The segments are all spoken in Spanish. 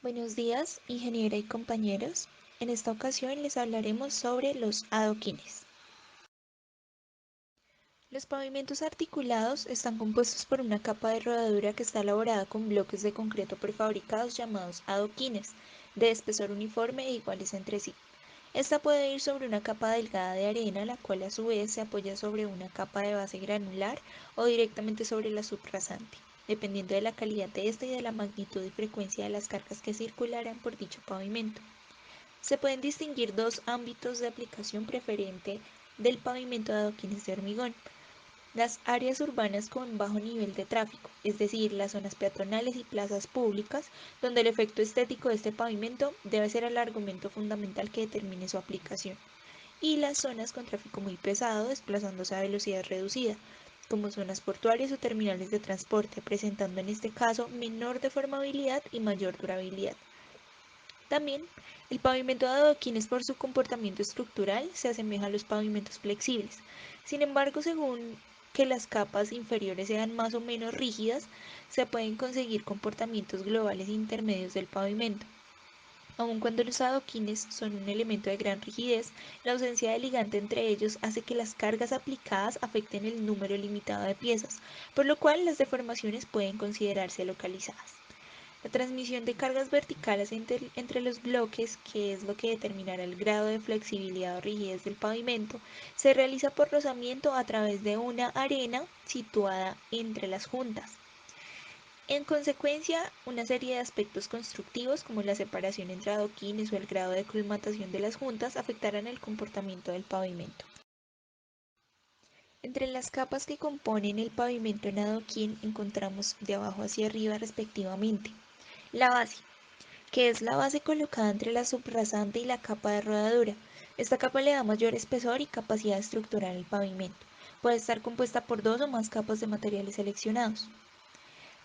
Buenos días, ingeniera y compañeros. En esta ocasión les hablaremos sobre los adoquines. Los pavimentos articulados están compuestos por una capa de rodadura que está elaborada con bloques de concreto prefabricados llamados adoquines, de espesor uniforme e iguales entre sí. Esta puede ir sobre una capa delgada de arena, la cual a su vez se apoya sobre una capa de base granular o directamente sobre la subrasante, dependiendo de la calidad de esta y de la magnitud y frecuencia de las cargas que circularán por dicho pavimento. Se pueden distinguir dos ámbitos de aplicación preferente del pavimento de adoquines de hormigón: las áreas urbanas con bajo nivel de tráfico, es decir, las zonas peatonales y plazas públicas, donde el efecto estético de este pavimento debe ser el argumento fundamental que determine su aplicación, y las zonas con tráfico muy pesado desplazándose a velocidad reducida, como zonas portuarias o terminales de transporte, presentando en este caso menor deformabilidad y mayor durabilidad. También, el pavimento de adoquines por su comportamiento estructural se asemeja a los pavimentos flexibles. Sin embargo, según que las capas inferiores sean más o menos rígidas, se pueden conseguir comportamientos globales intermedios del pavimento. Aun cuando los adoquines son un elemento de gran rigidez, la ausencia de ligante entre ellos hace que las cargas aplicadas afecten el número limitado de piezas, por lo cual las deformaciones pueden considerarse localizadas. La transmisión de cargas verticales entre los bloques, que es lo que determinará el grado de flexibilidad o rigidez del pavimento, se realiza por rozamiento a través de una arena situada entre las juntas. En consecuencia, una serie de aspectos constructivos como la separación entre adoquines o el grado de colmatación de las juntas afectarán el comportamiento del pavimento. Entre las capas que componen el pavimento en adoquín encontramos de abajo hacia arriba respectivamente la base, que es la base colocada entre la subrasante y la capa de rodadura. Esta capa le da mayor espesor y capacidad estructural al pavimento. Puede estar compuesta por dos o más capas de materiales seleccionados.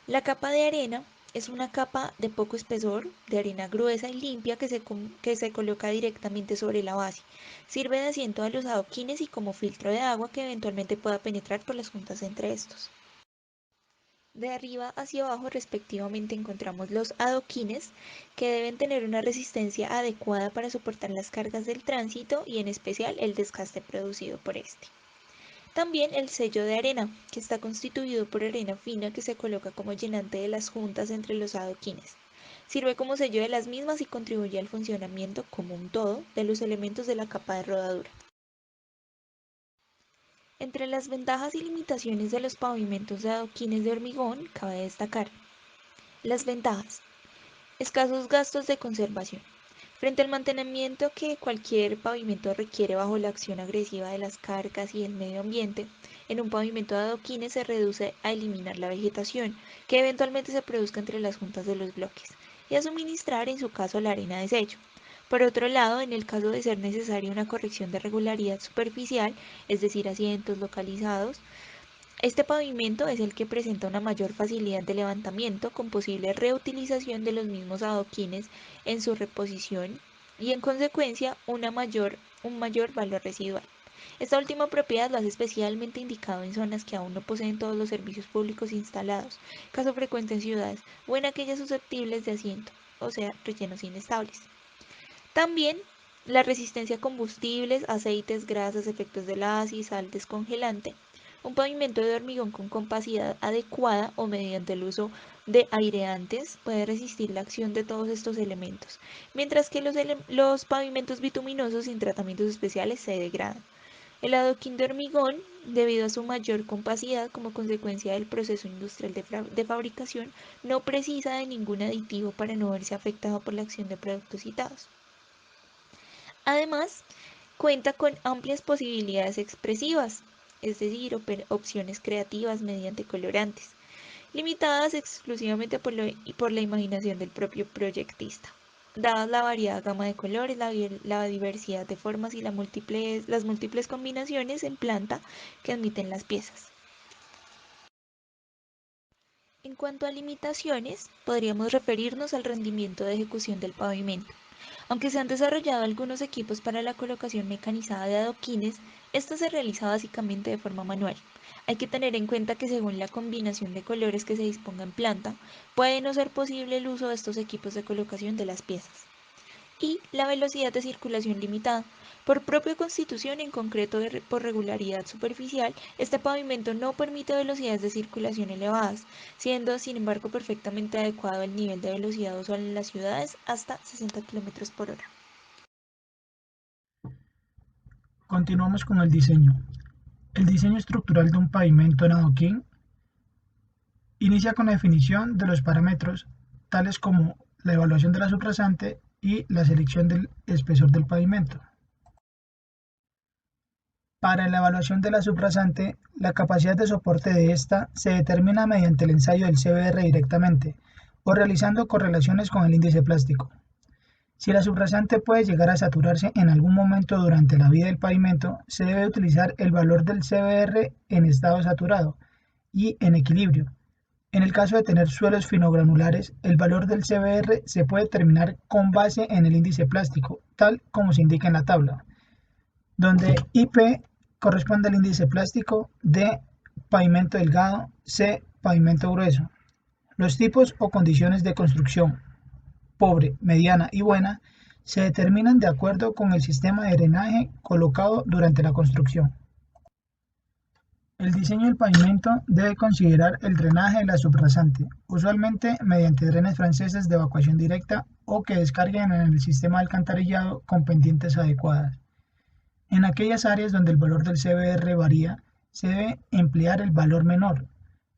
La capa de arena es una capa de poco espesor, de arena gruesa y limpia que se coloca directamente sobre la base. Sirve de asiento a los adoquines y como filtro de agua que eventualmente pueda penetrar por las juntas entre estos. De arriba hacia abajo respectivamente encontramos los adoquines, que deben tener una resistencia adecuada para soportar las cargas del tránsito y en especial el desgaste producido por este. También el sello de arena, que está constituido por arena fina que se coloca como llenante de las juntas entre los adoquines. Sirve como sello de las mismas y contribuye al funcionamiento como un todo de los elementos de la capa de rodadura. Entre las ventajas y limitaciones de los pavimentos de adoquines de hormigón cabe destacar las ventajas: escasos gastos de conservación. Frente al mantenimiento que cualquier pavimento requiere bajo la acción agresiva de las cargas y el medio ambiente, en un pavimento de adoquines se reduce a eliminar la vegetación que eventualmente se produzca entre las juntas de los bloques y a suministrar en su caso la arena de desecho. Por otro lado, en el caso de ser necesaria una corrección de regularidad superficial, es decir, asientos localizados, este pavimento es el que presenta una mayor facilidad de levantamiento con posible reutilización de los mismos adoquines en su reposición y en consecuencia un mayor valor residual. Esta última propiedad lo hace especialmente indicado en zonas que aún no poseen todos los servicios públicos instalados, caso frecuente en ciudades o en aquellas susceptibles de asiento, o sea, rellenos inestables. También la resistencia a combustibles, aceites, grasas, efectos del ácido y sal descongelante. Un pavimento de hormigón con capacidad adecuada o mediante el uso de aireantes puede resistir la acción de todos estos elementos, mientras que los pavimentos bituminosos sin tratamientos especiales se degradan. El adoquín de hormigón, debido a su mayor compacidad como consecuencia del proceso industrial de fabricación, no precisa de ningún aditivo para no verse afectado por la acción de productos citados. Además, cuenta con amplias posibilidades expresivas, es decir, opciones creativas mediante colorantes, limitadas exclusivamente por la imaginación del propio proyectista. Dadas la variada gama de colores, la diversidad de formas y las múltiples combinaciones en planta que admiten las piezas. En cuanto a limitaciones, podríamos referirnos al rendimiento de ejecución del pavimento. Aunque se han desarrollado algunos equipos para la colocación mecanizada de adoquines, esta se realiza básicamente de forma manual. Hay que tener en cuenta que según la combinación de colores que se disponga en planta, puede no ser posible el uso de estos equipos de colocación de las piezas. Y la velocidad de circulación limitada. Por propia constitución, en concreto por regularidad superficial, este pavimento no permite velocidades de circulación elevadas, siendo sin embargo perfectamente adecuado el nivel de velocidad usual en las ciudades hasta 60 km por hora. Continuamos con el diseño. El diseño estructural de un pavimento en adoquín inicia con la definición de los parámetros tales como la evaluación de la subrasante y la selección del espesor del pavimento. Para la evaluación de la subrasante, la capacidad de soporte de esta se determina mediante el ensayo del CBR directamente o realizando correlaciones con el índice plástico. Si la subrasante puede llegar a saturarse en algún momento durante la vida del pavimento, se debe utilizar el valor del CBR en estado saturado y en equilibrio. En el caso de tener suelos finogranulares, el valor del CBR se puede determinar con base en el índice plástico, tal como se indica en la tabla, donde IP corresponde al índice plástico, D pavimento delgado, C pavimento grueso. Los tipos o condiciones de construcción pobre, mediana y buena se determinan de acuerdo con el sistema de drenaje colocado durante la construcción. El diseño del pavimento debe considerar el drenaje de la subrasante, usualmente mediante drenes franceses de evacuación directa o que descarguen en el sistema de alcantarillado con pendientes adecuadas. En aquellas áreas donde el valor del CBR varía, se debe emplear el valor menor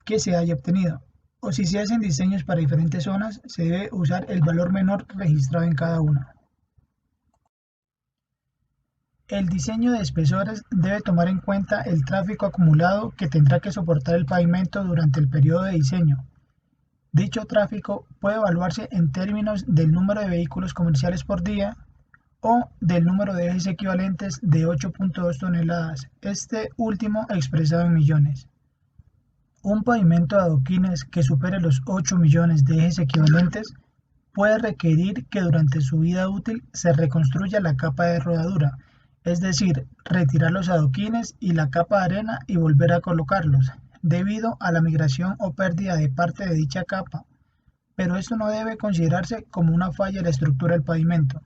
que se haya obtenido, o si se hacen diseños para diferentes zonas, se debe usar el valor menor registrado en cada una. El diseño de espesores debe tomar en cuenta el tráfico acumulado que tendrá que soportar el pavimento durante el periodo de diseño. Dicho tráfico puede evaluarse en términos del número de vehículos comerciales por día o del número de ejes equivalentes de 8.2 toneladas, este último expresado en millones. Un pavimento de adoquines que supere los 8 millones de ejes equivalentes puede requerir que durante su vida útil se reconstruya la capa de rodadura, es decir, retirar los adoquines y la capa de arena y volver a colocarlos, debido a la migración o pérdida de parte de dicha capa, pero esto no debe considerarse como una falla en la estructura del pavimento.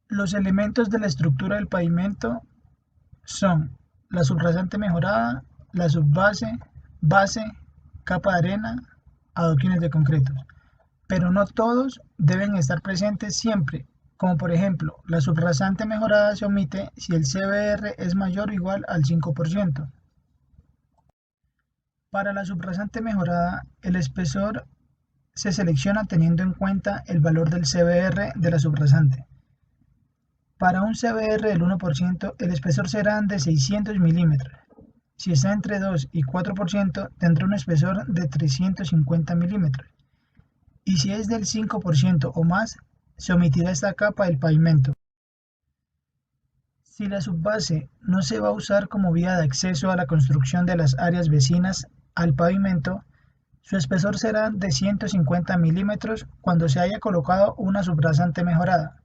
Los elementos de la estructura del pavimento son la subrasante mejorada, la subbase, base, capa de arena, adoquines de concreto, pero no todos deben estar presentes siempre, como por ejemplo, la subrasante mejorada se omite si el CBR es mayor o igual al 5%. Para la subrasante mejorada, el espesor se selecciona teniendo en cuenta el valor del CBR de la subrasante. Para un CBR del 1%, el espesor será de 600 milímetros. Si está entre 2 y 4%, tendrá un espesor de 350 milímetros. Y si es del 5% o más, se omitirá esta capa del pavimento. Si la subbase no se va a usar como vía de acceso a la construcción de las áreas vecinas al pavimento, su espesor será de 150 milímetros cuando se haya colocado una subrasante mejorada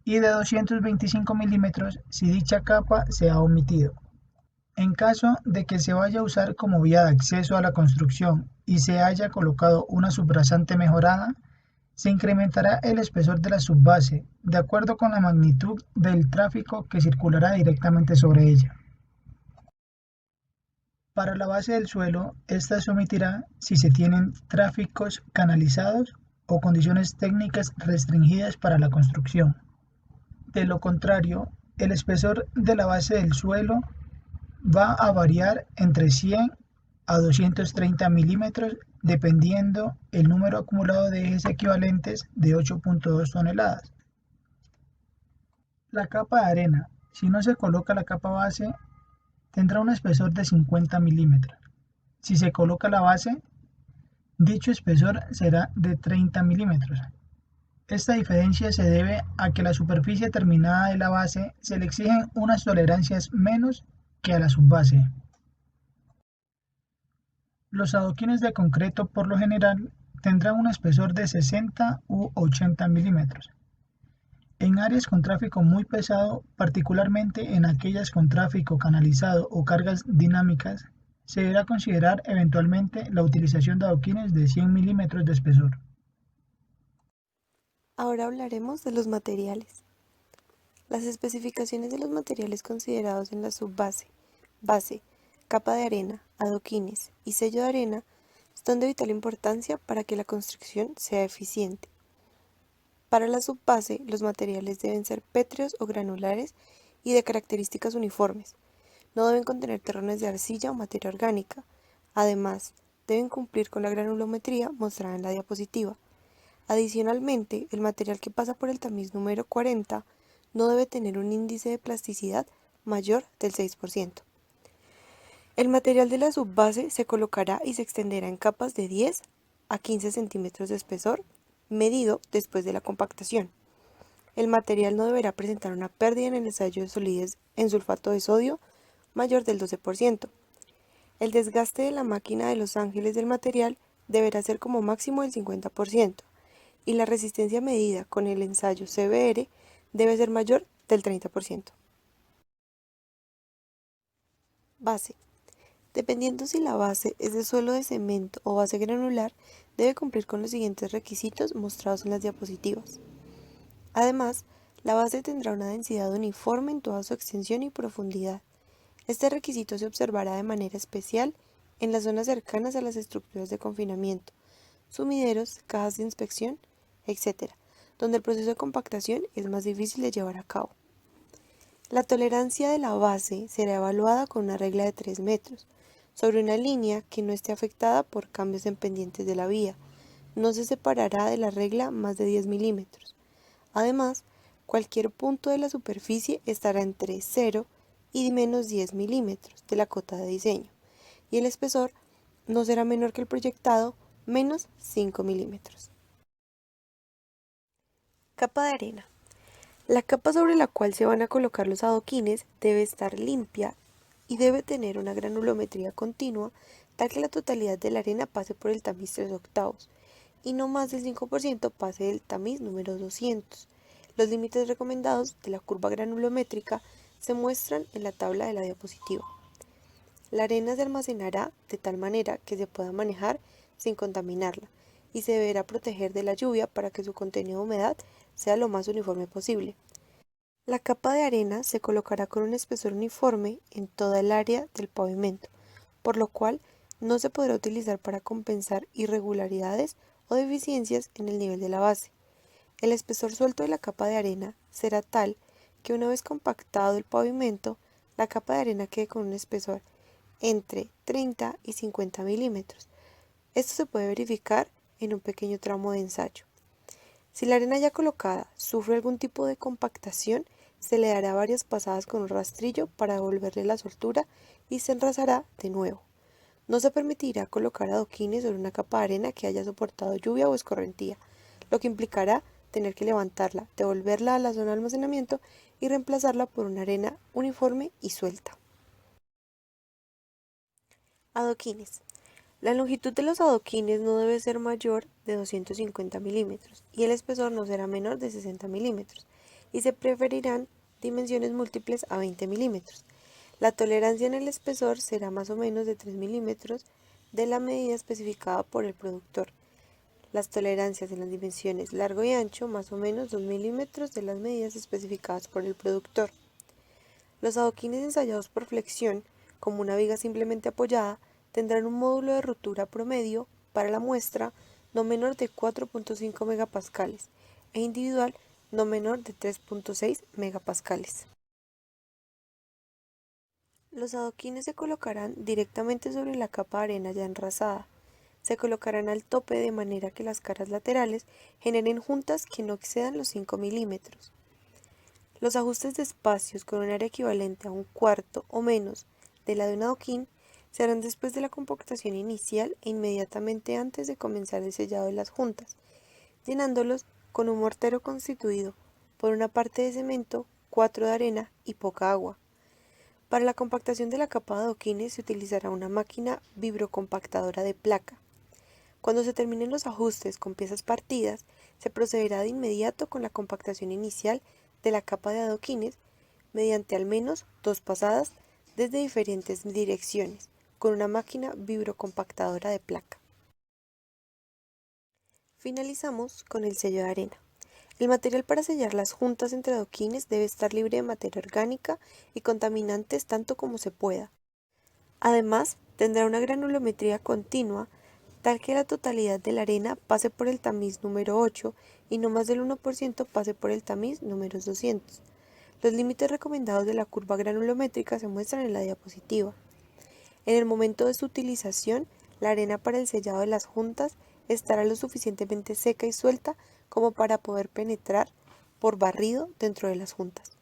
y de 225 milímetros si dicha capa se ha omitido. En caso de que se vaya a usar como vía de acceso a la construcción y se haya colocado una subrasante mejorada, se incrementará el espesor de la subbase de acuerdo con la magnitud del tráfico que circulará directamente sobre ella. Para la base del suelo, esta se omitirá si se tienen tráficos canalizados o condiciones técnicas restringidas para la construcción. De lo contrario, el espesor de la base del suelo va a variar entre 100 a 230 milímetros dependiendo el número acumulado de ejes equivalentes de 8.2 toneladas. La capa de arena, si no se coloca la capa base, tendrá un espesor de 50 milímetros. Si se coloca la base, dicho espesor será de 30 milímetros. Esta diferencia se debe a que a la superficie terminada de la base se le exigen unas tolerancias menos que a la subbase. Los adoquines de concreto por lo general tendrán un espesor de 60 u 80 milímetros. En áreas con tráfico muy pesado, particularmente en aquellas con tráfico canalizado o cargas dinámicas, se deberá considerar eventualmente la utilización de adoquines de 100 milímetros de espesor. Ahora hablaremos de los materiales. Las especificaciones de los materiales considerados en la subbase, base, capa de arena, adoquines y sello de arena son de vital importancia para que la construcción sea eficiente. Para la subbase, los materiales deben ser pétreos o granulares y de características uniformes. No deben contener terrones de arcilla o materia orgánica. Además, deben cumplir con la granulometría mostrada en la diapositiva. Adicionalmente, el material que pasa por el tamiz número 40 no debe tener un índice de plasticidad mayor del 6%. El material de la subbase se colocará y se extenderá en capas de 10 a 15 centímetros de espesor, medido después de la compactación. El material no deberá presentar una pérdida en el ensayo de solidez en sulfato de sodio mayor del 12%. El desgaste de la máquina de los ángeles del material deberá ser como máximo del 50%, y la resistencia medida con el ensayo CBR debe ser mayor del 30%. Base. Dependiendo si la base es de suelo de cemento o base granular, debe cumplir con los siguientes requisitos mostrados en las diapositivas. Además, la base tendrá una densidad uniforme en toda su extensión y profundidad. Este requisito se observará de manera especial en las zonas cercanas a las estructuras de confinamiento, sumideros, cajas de inspección, etc., donde el proceso de compactación es más difícil de llevar a cabo. La tolerancia de la base será evaluada con una regla de 3 metros, sobre una línea que no esté afectada por cambios en pendientes de la vía. No se separará de la regla más de 10 milímetros. Además, cualquier punto de la superficie estará entre 0 y menos 10 milímetros de la cota de diseño, y el espesor no será menor que el proyectado, menos 5 milímetros. Capa de arena. La capa sobre la cual se van a colocar los adoquines debe estar limpia y debe tener una granulometría continua, tal que la totalidad de la arena pase por el tamiz 3/8 y no más del 5% pase del tamiz número 200. Los límites recomendados de la curva granulométrica se muestran en la tabla de la diapositiva. La arena se almacenará de tal manera que se pueda manejar sin contaminarla y se deberá proteger de la lluvia para que su contenido de humedad sea lo más uniforme posible. La capa de arena se colocará con un espesor uniforme en toda el área del pavimento, por lo cual no se podrá utilizar para compensar irregularidades o deficiencias en el nivel de la base. El espesor suelto de la capa de arena será tal que una vez compactado el pavimento, la capa de arena quede con un espesor entre 30 y 50 milímetros. Esto se puede verificar en un pequeño tramo de ensayo. Si la arena ya colocada sufre algún tipo de compactación, se le dará varias pasadas con un rastrillo para devolverle la soltura y se enrasará de nuevo. No se permitirá colocar adoquines sobre una capa de arena que haya soportado lluvia o escorrentía, lo que implicará tener que levantarla, devolverla a la zona de almacenamiento y reemplazarla por una arena uniforme y suelta. Adoquines. La longitud de los adoquines no debe ser mayor de 250 milímetros y el espesor no será menor de 60 milímetros y se preferirán dimensiones múltiples a 20 milímetros. La tolerancia en el espesor será más o menos de 3 milímetros de la medida especificada por el productor. Las tolerancias en las dimensiones largo y ancho más o menos 2 milímetros de las medidas especificadas por el productor. Los adoquines ensayados por flexión, como una viga simplemente apoyada, tendrán un módulo de rotura promedio para la muestra no menor de 4.5 megapascales e individual no menor de 3.6 megapascales. Los adoquines se colocarán directamente sobre la capa de arena ya enrasada. Se colocarán al tope de manera que las caras laterales generen juntas que no excedan los 5 milímetros. Los ajustes de espacios con un área equivalente a un cuarto o menos de la de un adoquín se harán después de la compactación inicial e inmediatamente antes de comenzar el sellado de las juntas, llenándolos con un mortero constituido por una parte de cemento, 4 de arena y poca agua. Para la compactación de la capa de adoquines se utilizará una máquina vibrocompactadora de placa. Cuando se terminen los ajustes con piezas partidas, se procederá de inmediato con la compactación inicial de la capa de adoquines mediante al menos 2 pasadas desde diferentes direcciones, con una máquina vibrocompactadora de placa. Finalizamos con el sello de arena. El material para sellar las juntas entre adoquines debe estar libre de materia orgánica y contaminantes tanto como se pueda. Además, tendrá una granulometría continua, tal que la totalidad de la arena pase por el tamiz número 8 y no más del 1% pase por el tamiz número 200. Los límites recomendados de la curva granulométrica se muestran en la diapositiva. En el momento de su utilización, la arena para el sellado de las juntas estará lo suficientemente seca y suelta como para poder penetrar por barrido dentro de las juntas.